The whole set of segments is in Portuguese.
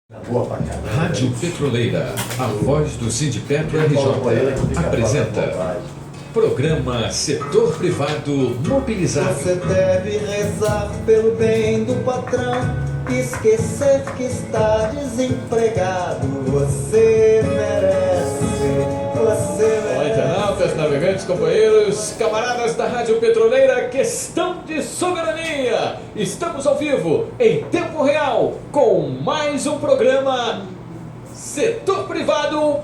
Rádio Petroleira, a voz do Sindipetro RJ, apresenta programa Setor Privado Mobilizado. Você deve rezar pelo bem do patrão, esquecer que está desempregado. Você merece, você merece. Olá, internautas, navegantes, companheiros, camaradas da Rádio Petroleira, questão de soberania. Estamos ao vivo, em tempo real, com mais um programa Setor Privado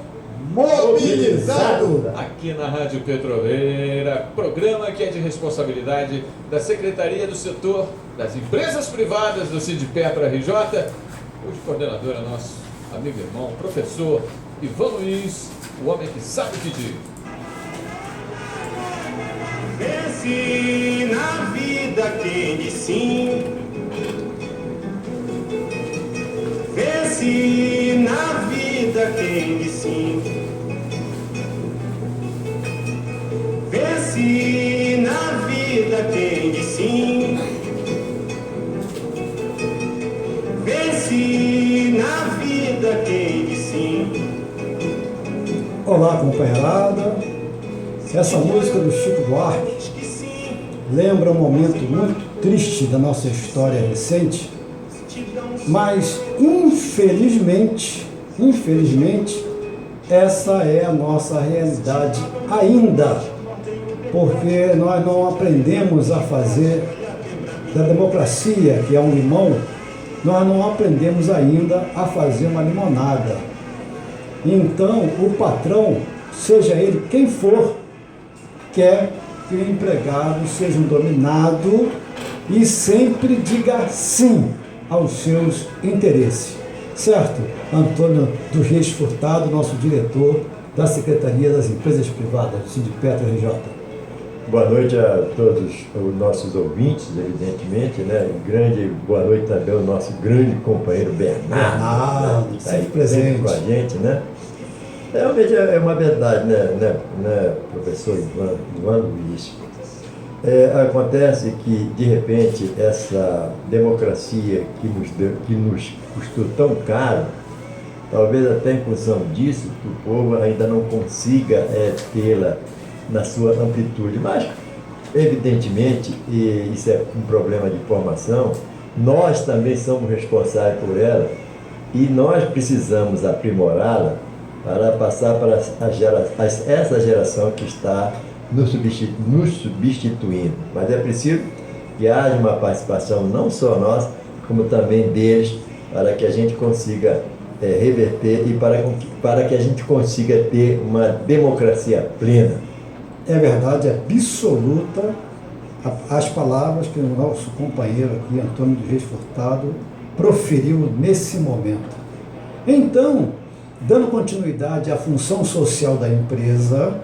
Mobilizado. aqui na Rádio Petroleira, programa que é de responsabilidade da Secretaria do Setor das Empresas Privadas do Sindipetro RJ. Hoje o coordenador é nosso amigo e irmão, professor Ivan Luiz, o homem que sabe pedir. Vence na vida quem diz sim. Vence na vida quem diz sim. Vence na vida quem diz sim. Vence na vida quem diz sim. Olá, companheirada. Essa música do Chico Buarque lembra um momento muito triste da nossa história recente, mas infelizmente, essa é a nossa realidade ainda, porque nós não aprendemos a fazer da democracia, que é um limão, nós não aprendemos ainda a fazer uma limonada. Então, o patrão, seja ele quem for, quer que o empregado seja um dominado e sempre diga sim aos seus interesses. Certo? Antônio dos Reis Furtado, nosso diretor da Secretaria das Empresas Privadas, do Sindipetro RJ. Boa noite a todos os nossos ouvintes, evidentemente, né? Grande boa noite também ao nosso grande companheiro Bernardo, que está aí presente com a gente, né? Realmente é uma verdade, né, professor Ivan Luiz? Acontece que, de repente, essa democracia que nos custou tão caro, talvez até em função disso, que o povo ainda não consiga tê-la na sua amplitude. Mas, evidentemente, e isso é um problema de formação, nós também somos responsáveis por ela e nós precisamos aprimorá-la para passar para essa geração que está nos substituindo. Mas é preciso que haja uma participação não só nossa, como também deles, para que a gente consiga reverter e para que a gente consiga ter uma democracia plena. É verdade absoluta as palavras que o nosso companheiro aqui, Antônio dos Reis Furtado, proferiu nesse momento. Então, dando continuidade à função social da empresa,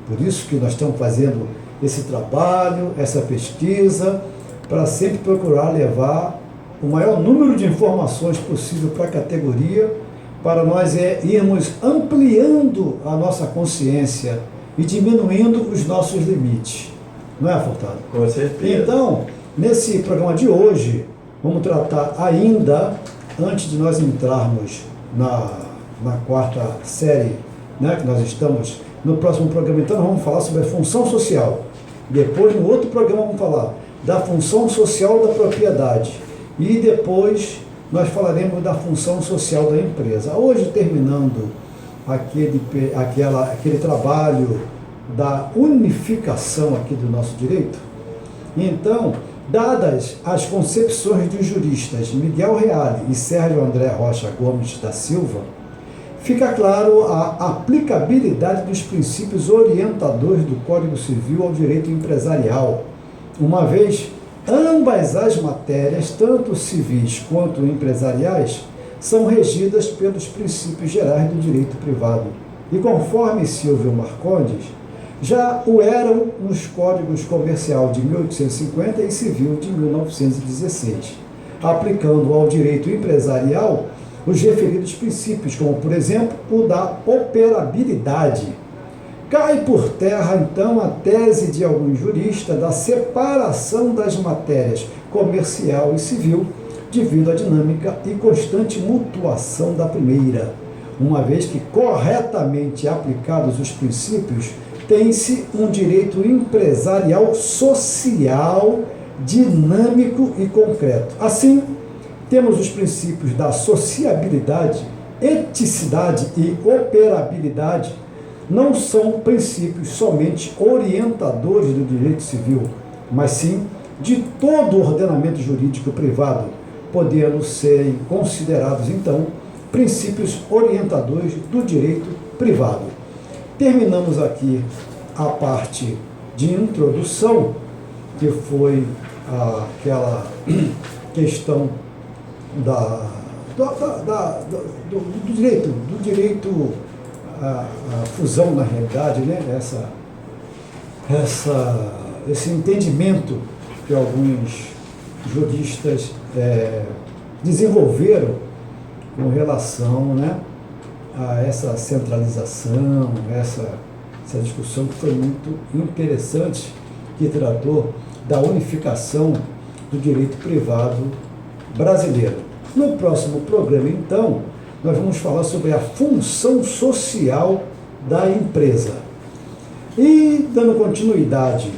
por isso que nós estamos fazendo esse trabalho, essa pesquisa, para sempre procurar levar o maior número de informações possível para a categoria, para nós irmos ampliando a nossa consciência e diminuindo os nossos limites. Não é, Furtado? Com certeza. Então, nesse programa de hoje, vamos tratar ainda, antes de nós entrarmos na quarta série, né, que nós estamos no próximo programa, então nós vamos falar sobre a função social. Depois, no outro programa, vamos falar da função social da propriedade. E depois nós falaremos da função social da empresa. Hoje, terminando aquele trabalho da unificação aqui do nosso direito, então, dadas as concepções dos juristas Miguel Reale e Sérgio André Rocha Gomes da Silva, fica claro a aplicabilidade dos princípios orientadores do Código Civil ao direito empresarial, uma vez ambas as matérias, tanto civis quanto empresariais, são regidas pelos princípios gerais do direito privado. E conforme Silvio Marcondes, já o eram nos Códigos Comercial de 1850 e Civil de 1916, aplicando ao direito empresarial os referidos princípios, como, por exemplo, o da operabilidade. Cai por terra, então, a tese de alguns juristas da separação das matérias comercial e civil devido à dinâmica e constante mutuação da primeira, uma vez que, corretamente aplicados os princípios, tem-se um direito empresarial social, dinâmico e concreto. Assim, temos os princípios da sociabilidade, eticidade e operabilidade. Não são princípios somente orientadores do direito civil, mas sim de todo o ordenamento jurídico privado, podendo serem considerados, então, princípios orientadores do direito privado. Terminamos aqui a parte de introdução, que foi aquela questão do direito à fusão, na realidade, né? Esse entendimento que alguns juristas desenvolveram com relação, né, a essa centralização, essa discussão que foi muito interessante, que tratou da unificação do direito privado brasileiro. No próximo programa, então, nós vamos falar sobre a função social da empresa. E, dando continuidade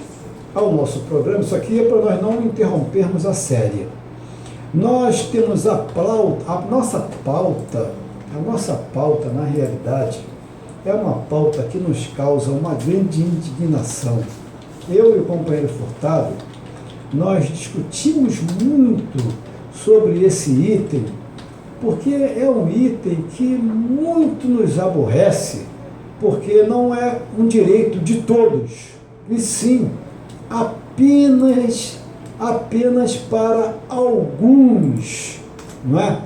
ao nosso programa, isso aqui é para nós não interrompermos a série. Nós temos a nossa pauta, na realidade, é uma pauta que nos causa uma grande indignação. Eu e o companheiro Furtado, nós discutimos muito sobre esse item, porque é um item que muito nos aborrece, porque não é um direito de todos, e sim apenas para alguns, não é?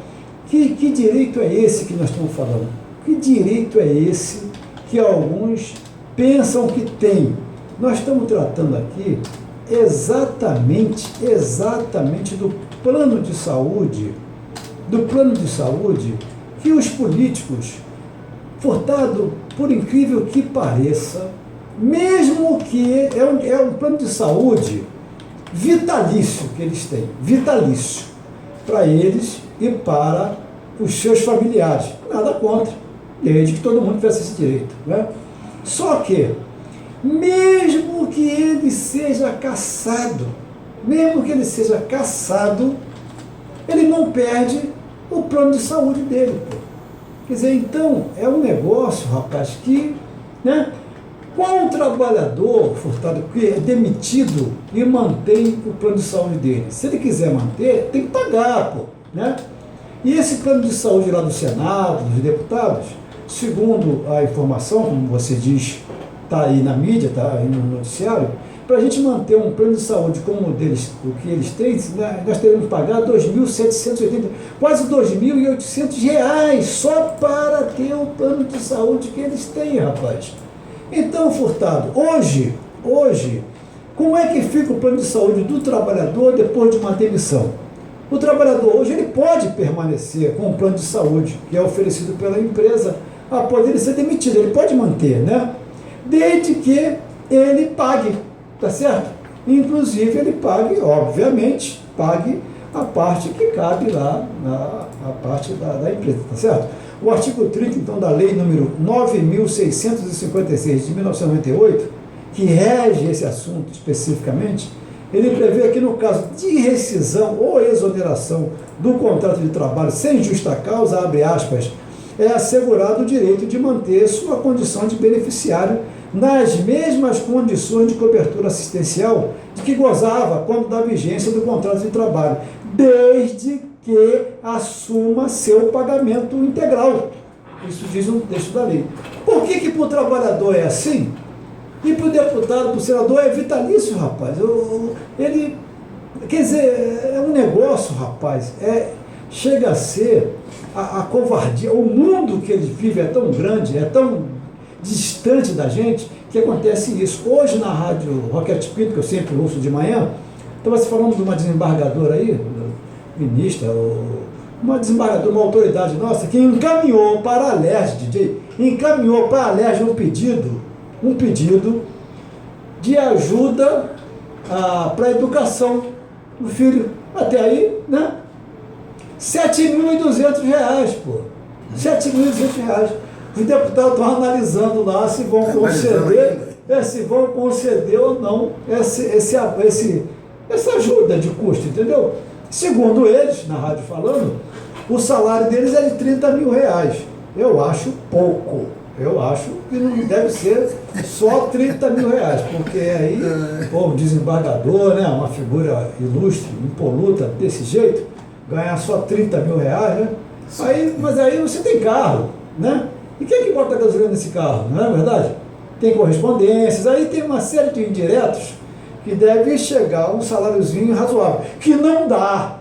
Que direito é esse que nós estamos falando? Que direito é esse que alguns pensam que tem? Nós estamos tratando aqui exatamente do plano de saúde, que os políticos, Furtado, por incrível que pareça, mesmo que é um plano de saúde vitalício que eles têm, vitalício, para eles e para os seus familiares. Nada contra, desde que todo mundo tivesse esse direito, né? Só que, mesmo que ele seja cassado, ele não perde o plano de saúde dele, pô. Quer dizer, então, é um negócio, rapaz, que, né? Qual trabalhador, Furtado, que é demitido e mantém o plano de saúde dele? Se ele quiser manter, tem que pagar, pô, né? E esse plano de saúde lá do Senado, dos deputados, segundo a informação, como você diz, está aí na mídia, está aí no noticiário, para a gente manter um plano de saúde como o que eles têm, né, nós teremos que pagar 2.780, quase R$2.800 só para ter o plano de saúde que eles têm, rapaz. Então, Furtado, hoje, como é que fica o plano de saúde do trabalhador depois de uma demissão? O trabalhador hoje ele pode permanecer com o plano de saúde que é oferecido pela empresa após ele ser demitido, ele pode manter, né? Desde que ele pague, tá certo? Inclusive ele pague, obviamente, a parte que cabe lá, a parte da empresa, tá certo? O artigo 30, então, da lei número 9.656 de 1998, que rege esse assunto especificamente, ele prevê que no caso de rescisão ou exoneração do contrato de trabalho sem justa causa, abre aspas, é assegurado o direito de manter sua condição de beneficiário nas mesmas condições de cobertura assistencial de que gozava quando da vigência do contrato de trabalho, desde que assuma seu pagamento integral. Isso diz um texto da lei. Por que para o trabalhador é assim? E para o deputado, para o senador, é vitalício, rapaz. Ele, quer dizer, é um negócio, rapaz, chega a ser a covardia. O mundo que ele vive é tão grande, é tão distante da gente, que acontece isso. Hoje na rádio Roquete Pinto, que eu sempre ouço de manhã, estava se falando de uma desembargadora aí, ministra, uma desembargadora, uma autoridade nossa, que encaminhou para a Alerj, um pedido de ajuda para a educação do filho. Até aí, né? R$ 7.200, pô. R$ 7.200. Os deputados estão analisando lá se vão conceder ou não essa ajuda de custo, entendeu? Segundo eles, na rádio falando, o salário deles é de R$ 30.000. Eu acho pouco. Eu acho que não deve ser só R$ 30.000, porque aí o desembargador, né, uma figura ilustre, impoluta, desse jeito, ganhar só R$ 30.000, né? Mas aí você tem carro, né? E quem é que bota gasolina nesse carro, não é verdade? Tem correspondências, aí tem uma série de indiretos que deve chegar a um saláriozinho razoável, que não dá.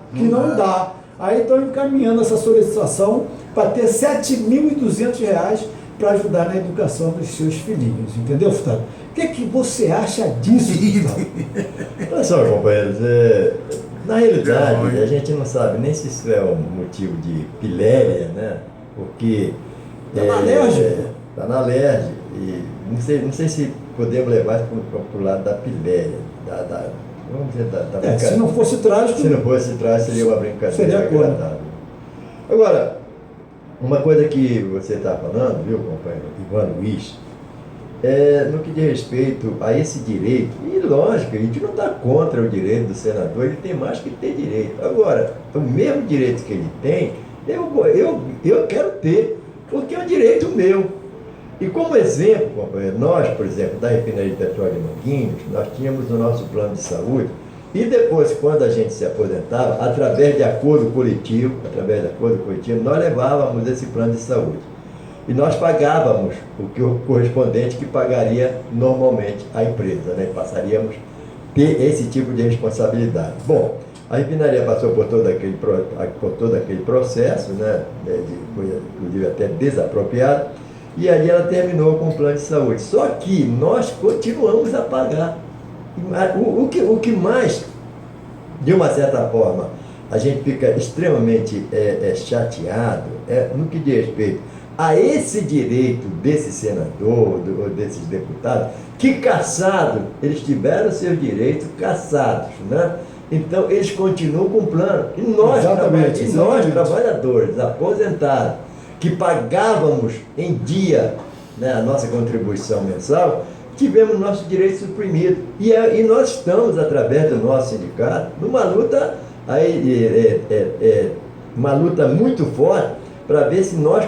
Aí estão encaminhando essa solicitação para ter R$ 7.200 para ajudar na educação dos seus filhinhos, entendeu, Furtado? O que você acha disso, Furtado? Olha só, companheiros, na realidade, a gente não sabe nem se isso é um motivo de piléria, né? Porque... Está na LERJ. Está na LERJ. E não sei se podemos levar para o lado da piléria, vamos dizer, da brincadeira. Se não fosse trágico... Se não fosse trágico, seria uma brincadeira seria agradável. Agora, uma coisa que você está falando, viu, companheiro Ivan Luiz, no que diz respeito a esse direito, e lógico, a gente não está contra o direito do senador, ele tem mais que ter direito. Agora, o mesmo direito que ele tem, eu quero ter, porque é um direito meu. E como exemplo, companheiro, nós, por exemplo, da refinaria de petróleo de Manguinhos, nós tínhamos o nosso plano de saúde, e depois, quando a gente se aposentava, através de acordo coletivo, nós levávamos esse plano de saúde. E nós pagávamos o correspondente que pagaria normalmente a empresa, né? Passaríamos a ter esse tipo de responsabilidade. Bom, a refinaria passou por todo aquele processo, né? Inclusive até desapropriado, e aí ela terminou com o plano de saúde. Só que nós continuamos a pagar. O que mais, de uma certa forma, a gente fica extremamente chateado no que diz respeito a esse direito desse senador, ou desses deputados, que cassados, eles tiveram seus direitos cassados, né? Então eles continuam com o plano. E nós, nós trabalhadores aposentados, que pagávamos em dia, né, a nossa contribuição mensal, tivemos nosso direito suprimido. E nós estamos, através do nosso sindicato, numa luta, uma luta muito forte para ver se nós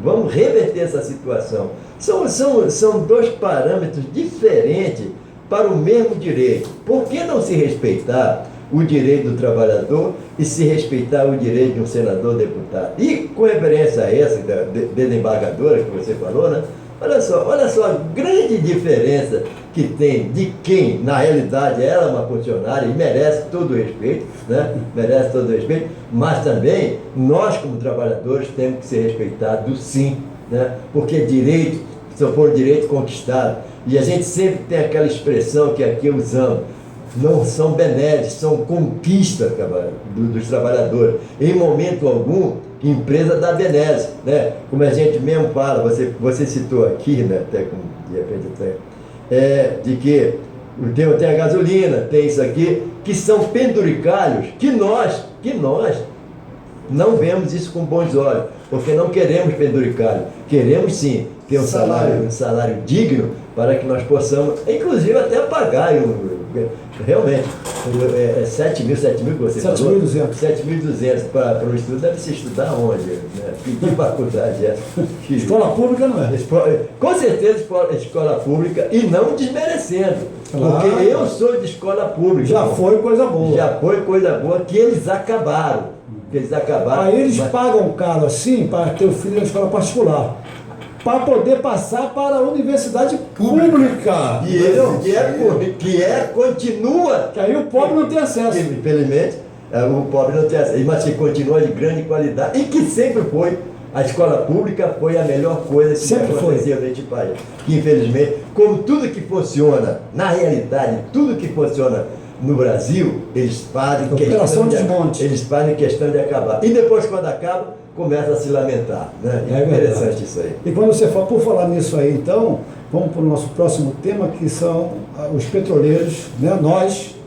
vamos reverter essa situação. São dois parâmetros diferentes para o mesmo direito. Por que não se respeitar o direito do trabalhador e se respeitar o direito de um senador, deputado? E com referência a essa da desembargadora que você falou, né? Olha só a grande diferença que tem de quem, na realidade, ela é uma funcionária e merece todo o respeito, né? Merece todo o respeito, mas também nós, como trabalhadores, temos que ser respeitados, sim, né? Porque direito, se for direito conquistado, e a gente sempre tem aquela expressão que aqui usamos, não são benesses, são conquistas dos trabalhadores. Em momento algum, empresa dá benesse, né? Como a gente mesmo fala, você citou aqui, né? Até como de repente de que tem a gasolina, tem isso aqui, que são penduricalhos, que nós não vemos isso com bons olhos, porque não queremos penduricalho, queremos sim ter um salário digno para que nós possamos, inclusive até pagar realmente, 7 mil que você falou? 7.200 para o estudo, deve se estudar onde? Né? Que faculdade é? Escola pública não é? Com certeza escola pública, e não desmerecendo, porque eu sou de escola pública. Já foi coisa boa. Já foi coisa boa, que eles acabaram. Aí eles pagam caro assim para ter o filho na escola particular, para poder passar para a universidade pública. Continua. Que aí o pobre não tem acesso. Infelizmente, o pobre não tem acesso, mas que continua de grande qualidade, e que sempre foi. A escola pública foi a melhor coisa que sempre aconteceu neste país. Que infelizmente, como tudo que funciona, na realidade, tudo que funciona no Brasil, eles fazem questão de acabar. E depois, quando acaba, começa a se lamentar, né? É interessante isso aí. E quando você fala, por falar nisso aí, então, vamos para o nosso próximo tema, que são os petroleiros, né?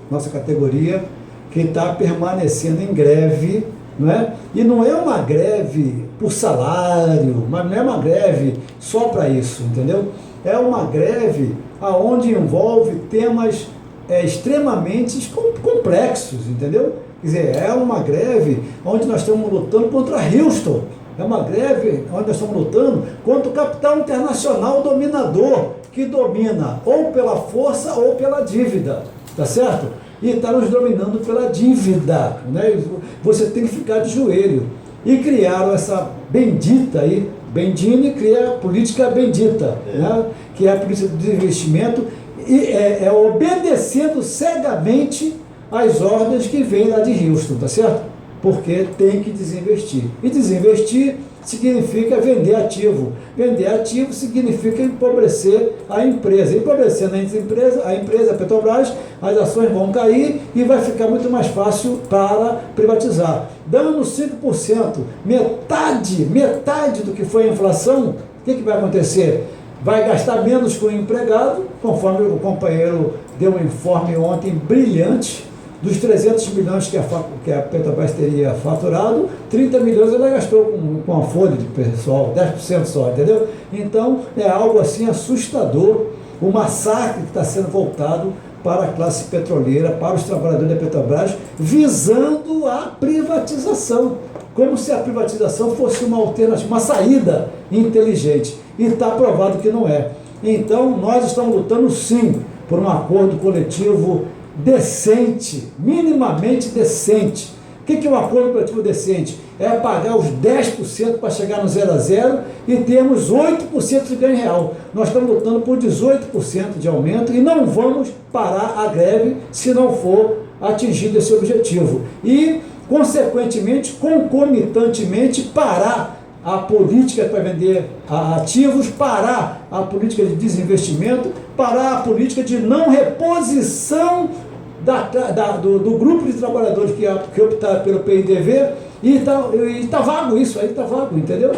Nossa categoria, que está permanecendo em greve não é? E não é uma greve por salário, mas não é uma greve só para isso, entendeu? É uma greve aonde envolve temas extremamente complexos, entendeu? Quer dizer, é uma greve onde nós estamos lutando contra Houston, é uma greve onde nós estamos lutando contra o capital internacional dominador, que domina ou pela força ou pela dívida, tá certo? E está nos dominando pela dívida, né? Você tem que ficar de joelho. E criaram essa bendita aí, Bendini cria a política bendita, né? Que é a política do desinvestimento, e obedecendo cegamente as ordens que vêm lá de Houston, tá certo? Porque tem que desinvestir. E desinvestir significa vender ativo. Vender ativo significa empobrecer a empresa. Empobrecendo a empresa Petrobras, as ações vão cair e vai ficar muito mais fácil para privatizar. Dando 5%, metade do que foi a inflação, o que vai acontecer? Vai gastar menos com o empregado, conforme o companheiro deu um informe ontem brilhante. Dos 300 milhões que a Petrobras teria faturado, 30 milhões ela gastou com a folha de pessoal, 10% só, entendeu? Então, é algo assim assustador, o massacre que está sendo voltado para a classe petroleira, para os trabalhadores da Petrobras, visando a privatização, como se a privatização fosse uma alternativa, uma saída inteligente, e está provado que não é. Então, nós estamos lutando sim por um acordo coletivo decente, minimamente decente. O que é um acordo coletivo decente? É pagar os 10% para chegar no 0 a 0 e termos 8% de ganho real. Nós estamos lutando por 18% de aumento e não vamos parar a greve se não for atingido esse objetivo. E, consequentemente, concomitantemente, parar a política para vender ativos, parar a política de desinvestimento, parar a política de não reposição do grupo de trabalhadores que optaram pelo PIDV, e está vago isso aí, está vago, entendeu?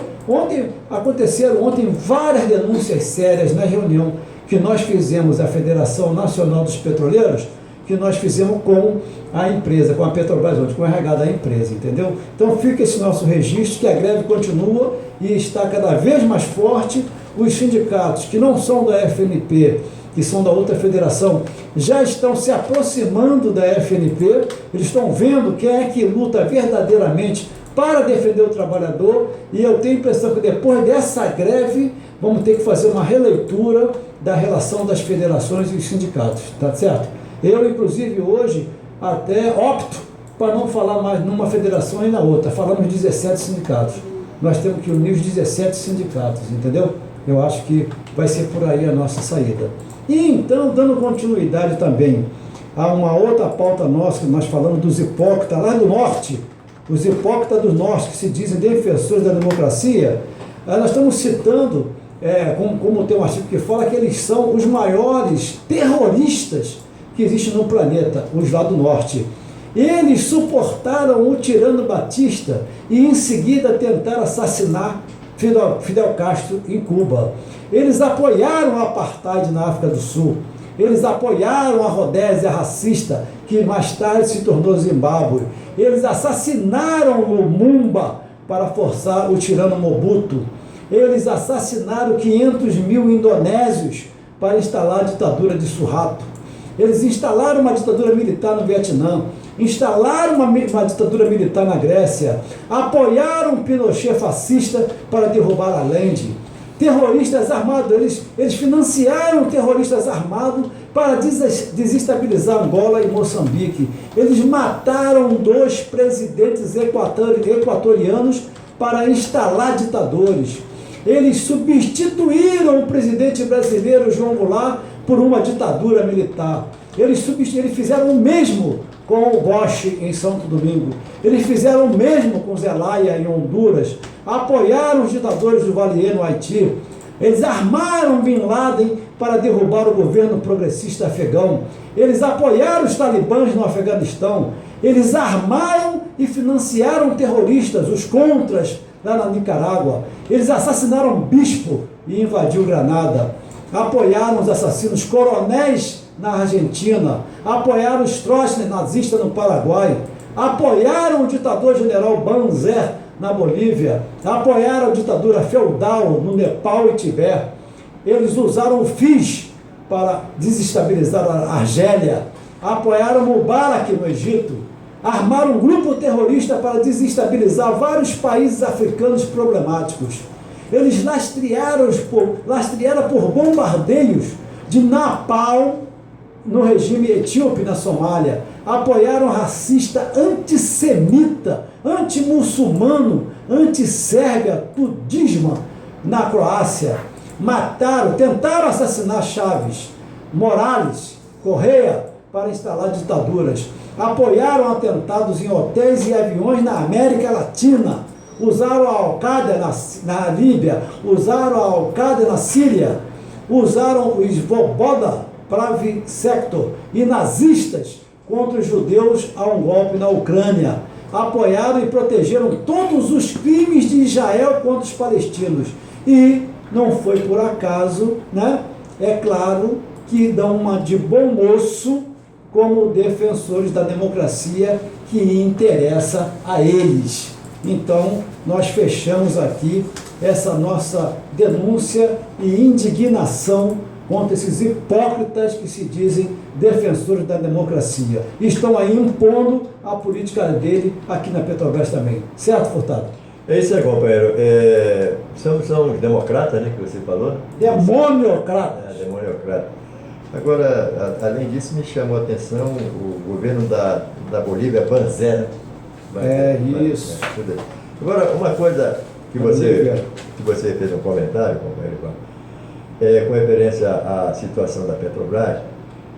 Aconteceram várias denúncias sérias na reunião que nós fizemos, a Federação Nacional dos Petroleiros, que nós fizemos com a empresa, com a Petrobras, com o RH da empresa, entendeu? Então fica esse nosso registro, que a greve continua e está cada vez mais forte. Os sindicatos que não são da FNP, que são da outra federação, já estão se aproximando da FNP, eles estão vendo quem é que luta verdadeiramente para defender o trabalhador, e eu tenho a impressão que depois dessa greve vamos ter que fazer uma releitura da relação das federações e os sindicatos, tá certo? Eu, inclusive, hoje até opto para não falar mais numa federação e na outra, falamos 17 sindicatos. Nós temos que unir os 17 sindicatos, entendeu? Eu acho que vai ser por aí a nossa saída. E então, dando continuidade também a uma outra pauta nossa, que nós falamos dos hipócritas lá do norte, os hipócritas do norte que se dizem defensores da democracia, nós estamos citando, como tem um artigo que fala, que eles são os maiores terroristas que existem no planeta, os lá do norte. Eles suportaram o tirano Batista e em seguida tentaram assassinar Fidel Castro em Cuba. Eles apoiaram o apartheid na África do Sul. Eles apoiaram a Rodésia racista, que mais tarde se tornou Zimbábue. Eles assassinaram Lumumba para forçar o tirano Mobutu. Eles assassinaram 500 mil indonésios para instalar a ditadura de Suharto. Eles instalaram uma ditadura militar no Vietnã, instalaram uma ditadura militar na Grécia, apoiaram Pinochet fascista para derrubar Allende. Terroristas armados, eles financiaram terroristas armados para desestabilizar Angola e Moçambique. Eles mataram 2 presidentes equatorianos para instalar ditadores. Eles substituíram o presidente brasileiro João Goulart por uma ditadura militar. Eles fizeram o mesmo com o Bosch em Santo Domingo. Eles fizeram o mesmo com Zelaya em Honduras. Apoiaram os ditadores do Valier no Haiti. Eles armaram Bin Laden para derrubar o governo progressista afegão. Eles apoiaram os talibãs no Afeganistão. Eles armaram e financiaram terroristas, os contras, lá na Nicarágua. Eles assassinaram bispo e invadiu Granada. Apoiaram os assassinos coronéis na Argentina. Apoiaram os Stroessner nazistas no Paraguai. apoiaram o ditador general Banzer na Bolívia, apoiaram a ditadura feudal no Nepal e Tibete. Eles usaram o FIS para desestabilizar a Argélia, apoiaram Mubarak no Egito, armaram um grupo terrorista para desestabilizar vários países africanos problemáticos. Eles lastrearam por bombardeios de napalm no regime etíope na Somália, apoiaram racista antissemita, antimuçulmano, antissérvia, Tudjman na Croácia. Tentaram assassinar Chaves, Morales, Correia para instalar ditaduras. Apoiaram atentados em hotéis e aviões na América Latina. Usaram a Al-Qaeda na Líbia, usaram a Al-Qaeda na Síria, usaram o Svoboda Pravi Sector e nazistas contra os judeus a um golpe na Ucrânia. Apoiaram e protegeram todos os crimes de Israel contra os palestinos. E não foi por acaso, né? É claro que dão uma de bom moço como defensores da democracia que interessa a eles. Então, nós fechamos aqui essa nossa denúncia e indignação contra esses hipócritas que se dizem defensores da democracia. E estão aí impondo a política dele aqui na Petrobras também. Certo, Furtado? É isso aí, companheiro. São os democratas, né, que você falou? Demoniocratas. Demoniocrata. Agora, além disso, me chamou a atenção o governo da Bolívia, Banzer. Isso. Agora, uma coisa que você fez um comentário, companheiro, com referência à situação da Petrobras,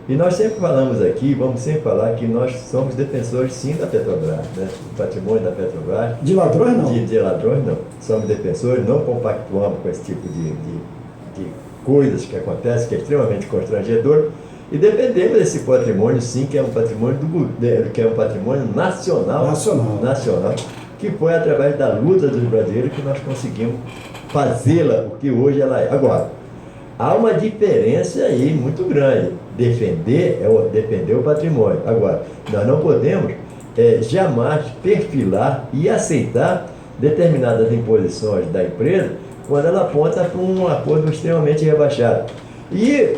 e nós sempre falamos aqui, vamos sempre falar que nós somos defensores sim da Petrobras, né? Do patrimônio da Petrobras. De ladrões não? De ladrões não. Somos defensores, não compactuamos com esse tipo de coisas que acontecem, que é extremamente constrangedor, e defendemos esse patrimônio sim, que é um patrimônio que é um patrimônio nacional, que foi através da luta dos brasileiros que nós conseguimos fazê-la o que hoje ela é. Agora, há uma diferença aí muito grande. Defender é defender o patrimônio. Agora, nós não podemos jamais perfilar e aceitar determinadas imposições da empresa quando ela aponta para um acordo extremamente rebaixado. E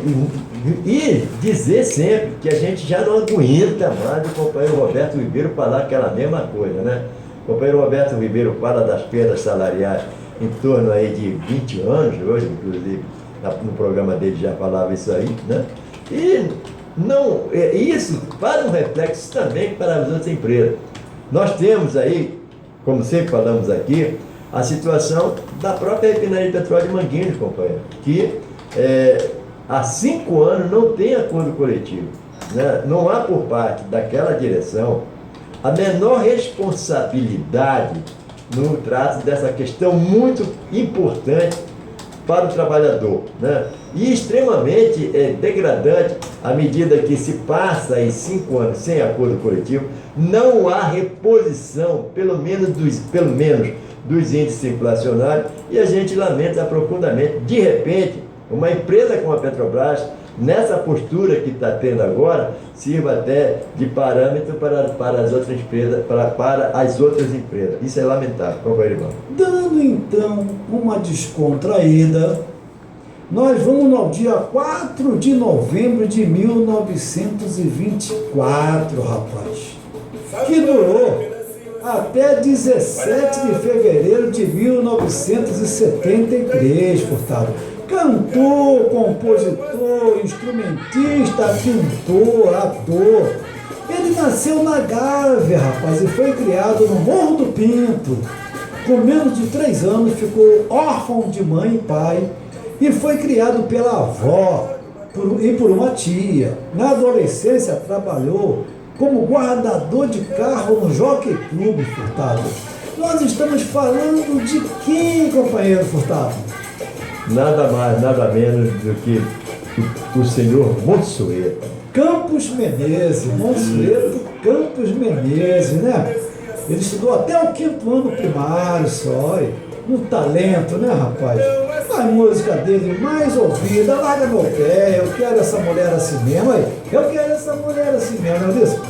dizer sempre que a gente já não aguenta mais o companheiro Roberto Ribeiro falar aquela mesma coisa, né? O companheiro Roberto Ribeiro fala das perdas salariais em torno aí de 20 anos, hoje, inclusive, no programa dele já falava isso aí, né? E isso faz um reflexo também para as outras empresas. Nós temos aí, como sempre falamos aqui, a situação da própria refinaria de petróleo de Manguinhos, companheiro, que há 5 anos não tem acordo coletivo, né? Não há por parte daquela direção a menor responsabilidade no trato dessa questão muito importante para o trabalhador, né? E extremamente degradante à medida que se passa aí 5 anos sem acordo coletivo, não há reposição, pelo menos dos índices inflacionários, e a gente lamenta profundamente. De repente, uma empresa como a Petrobras, nessa postura que está tendo agora, sirva até de parâmetro para as outras empresas, para as outras empresas. Isso é lamentável, companheiro Ivan. Dando então uma descontraída, nós vamos ao dia 4 de novembro de 1924, rapaz, que durou até 17 de fevereiro de 1973, Furtado. Cantor, compositor, instrumentista, pintor, ator. Ele nasceu na Gávea, rapaz, e foi criado no Morro do Pinto. Com menos de 3 anos, ficou órfão de mãe e pai e foi criado pela avó e por uma tia. Na adolescência, trabalhou como guardador de carro no Jockey Club, Furtado. Nós estamos falando de quem, companheiro Furtado? Nada mais, nada menos do que o senhor Monsueto. Campos Menezes, Monsueto Campos Menezes, né? Ele estudou até o 5º ano primário só, um talento, né, rapaz? a música dele mais ouvida, larga meu pé, eu quero essa mulher assim mesmo, aí, eu quero essa mulher assim mesmo, não é isso?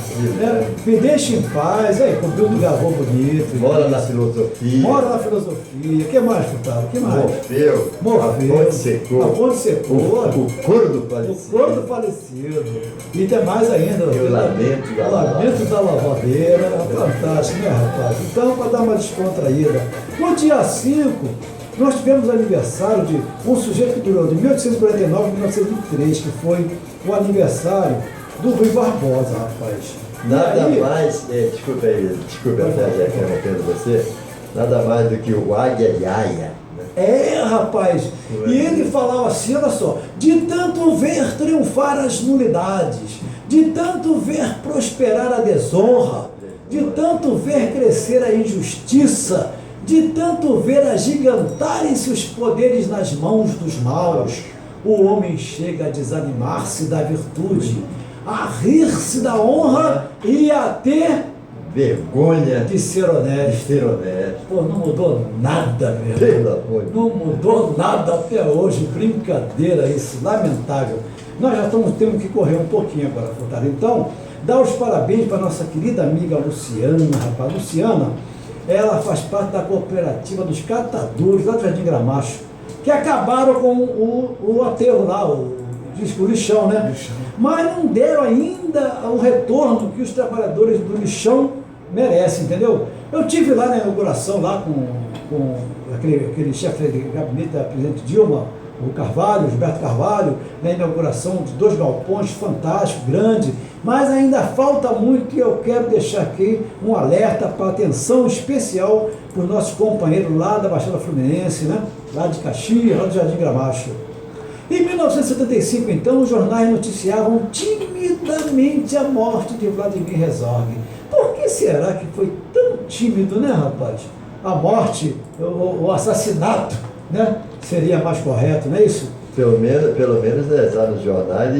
Me deixa em paz, aí, cumpriu do gravou bonito. Mora na filosofia. Mora na filosofia, o que mais, Furtado? O que mais? Morfeu. Morfeu. A ponte secou. A ponte secou. O coro do falecido. O coro do falecido. E tem mais ainda. E o lamento da lamento da lavadeira. Fantástico, né, rapaz? Então, para dar uma descontraída. No dia 5, nós tivemos aniversário de um sujeito que durou de 1849 a 1923, que foi o aniversário do Rui Barbosa, rapaz. Nada mais, desculpa até já interrompendo você, nada mais do que o Águia Yaia. É, rapaz, e ele falava assim, olha só, de tanto ver triunfar as nulidades, de tanto ver prosperar a desonra, de tanto ver crescer a injustiça, de tanto ver agigantarem-se os poderes nas mãos dos maus, o homem chega a desanimar-se da virtude, a rir-se da honra e a ter vergonha de ser honesto. Pô, não mudou nada, meu. Não mudou nada até hoje. Brincadeira isso, lamentável. Nós já temos que correr um pouquinho agora, Furtado. Então, dá os parabéns para nossa querida amiga Luciana, rapaz. Luciana, ela faz parte da cooperativa dos catadores lá do Jardim Gramacho, que acabaram com o aterro lá, o lixão, né? Mas não deram ainda o retorno que os trabalhadores do lixão merecem, entendeu? Eu tive lá na inauguração, lá com aquele chefe de gabinete da presidente Dilma, o Carvalho, Gilberto Carvalho, na inauguração de 2 galpões fantásticos, grandes, mas ainda falta muito e eu quero deixar aqui um alerta para atenção especial para os nossos companheiros lá da Baixada Fluminense, né? Lá de Caxias, lá do Jardim Gramacho. Em 1975, então, os jornais noticiavam timidamente a morte de Vladimir Herzog. Por que será que foi tão tímido, né, rapaz? A morte, o assassinato, né? Seria mais correto, não é isso? Pelo menos lá nos jornais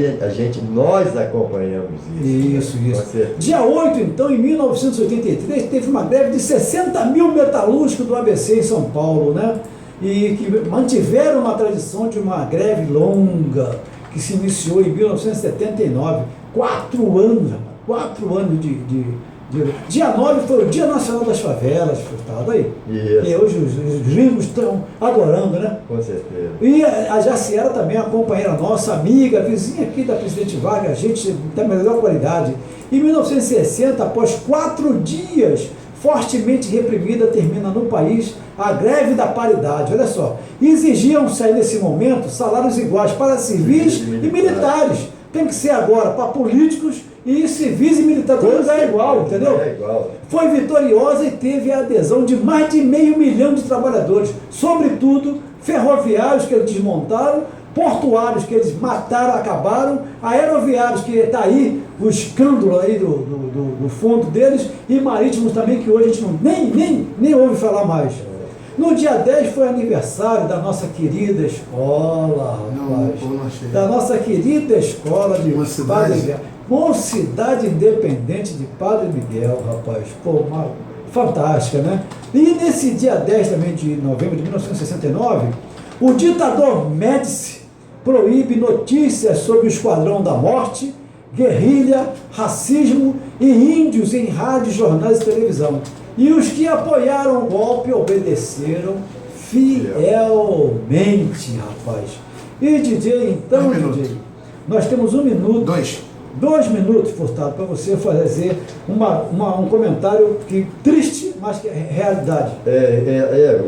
nós acompanhamos isso. Isso. Dia 8, então, em 1983, teve uma greve de 60 mil metalúrgicos do ABC em São Paulo, né? E que mantiveram uma tradição de uma greve longa, que se iniciou em 1979, 4 anos, 4 anos Dia 9 foi o Dia Nacional das Favelas, Furtado, aí. Isso. E hoje os gringos estão adorando, né? Com certeza. E a Jaciara também, a companheira nossa, amiga, vizinha aqui da Presidente Vargas, gente da melhor qualidade. Em 1960, após 4 dias fortemente reprimida, termina no país a greve da paridade. Olha só, exigiam sair nesse momento salários iguais para civis e militares. Tem que ser agora para políticos e civis e militares, tudo é igual, entendeu? É igual. Foi vitoriosa e teve a adesão de mais de 500 mil de trabalhadores, sobretudo ferroviários que eles desmontaram, portuários que eles mataram, acabaram, aeroviários que está aí, o escândalo aí do fundo deles, e marítimos também, que hoje a gente nem ouve falar mais. No dia 10 foi aniversário da nossa querida escola, rapaz. Da nossa querida escola de Padre Miguel. Mocidade Independente de Padre Miguel, rapaz. Pô, fantástica, né? E nesse dia 10 também de novembro de 1969, o ditador Médici proíbe notícias sobre o Esquadrão da Morte, guerrilha, racismo e índios em rádio, jornais e televisão. E os que apoiaram o golpe obedeceram fielmente, rapaz. E DJ, então, DJ, nós temos 1 minuto. 2 minutos, Furtado, para você fazer um comentário que triste, mas que é realidade.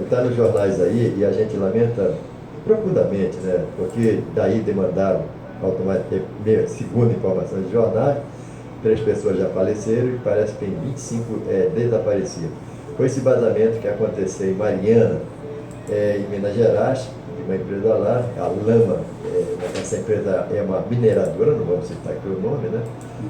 Está nos jornais aí e a gente lamenta profundamente, né? Porque daí demandaram automaticamente, segundo informações de jornais, 3 pessoas já faleceram e parece que tem 25 desaparecidos. Foi esse vazamento que aconteceu em Mariana, em Minas Gerais, de uma empresa lá, a Lama, essa empresa é uma mineradora, não vamos citar aqui o nome, né?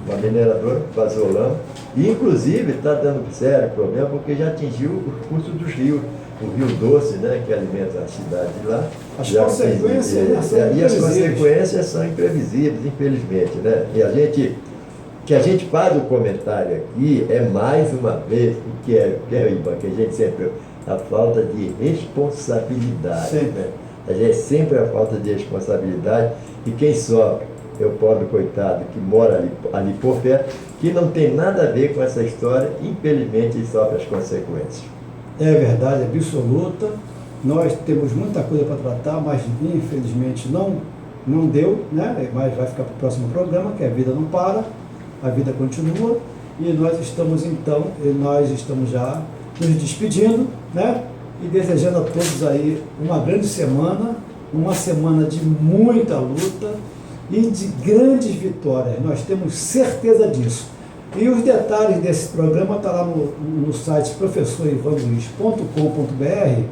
Uma mineradora, vazou lama, e inclusive está dando sério problema porque já atingiu o curso dos rios, o Rio Doce, né, que alimenta a cidade de lá. As consequências são imprevisíveis, infelizmente, né? E que a gente faz o comentário aqui é mais uma vez o que a gente sempre, a falta de responsabilidade, né? É sempre a falta de responsabilidade, e quem sofre é o pobre coitado que mora ali por perto, que não tem nada a ver com essa história, infelizmente ele sofre as consequências. É verdade absoluta. Nós temos muita coisa para tratar, mas infelizmente não deu, né? Mas vai ficar para o próximo programa, que a vida não para, a vida continua, e nós estamos já nos despedindo, né? E desejando a todos aí uma grande semana, uma semana de muita luta e de grandes vitórias. Nós temos certeza disso. E os detalhes desse programa estão lá no site professorivanluiz.com.br,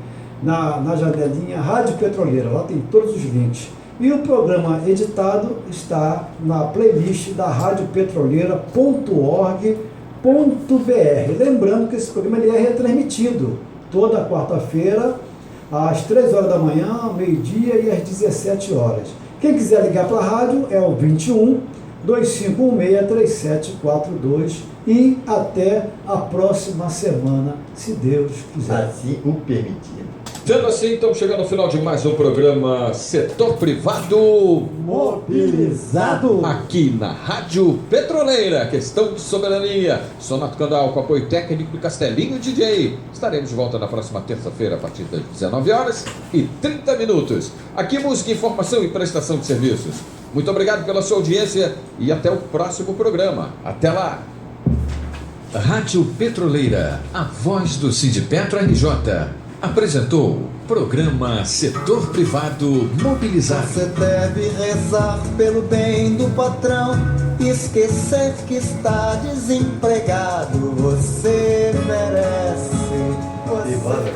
na janelinha Rádio Petroleira, lá tem todos os links. E o programa editado está na playlist da radiopetroleira.org.br. Lembrando que esse programa ele é retransmitido toda quarta-feira, às 3 horas da manhã, ao meio-dia e às 17 horas. Quem quiser ligar para a rádio é o 21 2516-3742 e até a próxima semana, se Deus quiser. Assim o permitir. Sendo assim, estamos chegando ao final de mais um programa Setor Privado Mobilizado aqui na Rádio Petroleira. Questão de soberania. Sonato Candal com apoio técnico do Castelinho DJ. Estaremos de volta na próxima terça-feira a partir das 19h30. Aqui música, informação e prestação de serviços. Muito obrigado pela sua audiência e até o próximo programa. Até lá! Rádio Petroleira, a voz do Sindipetro RJ. Apresentou programa Setor Privado Mobilizado. Você deve rezar pelo bem do patrão, esquecer que está desempregado. Você merece. E manda,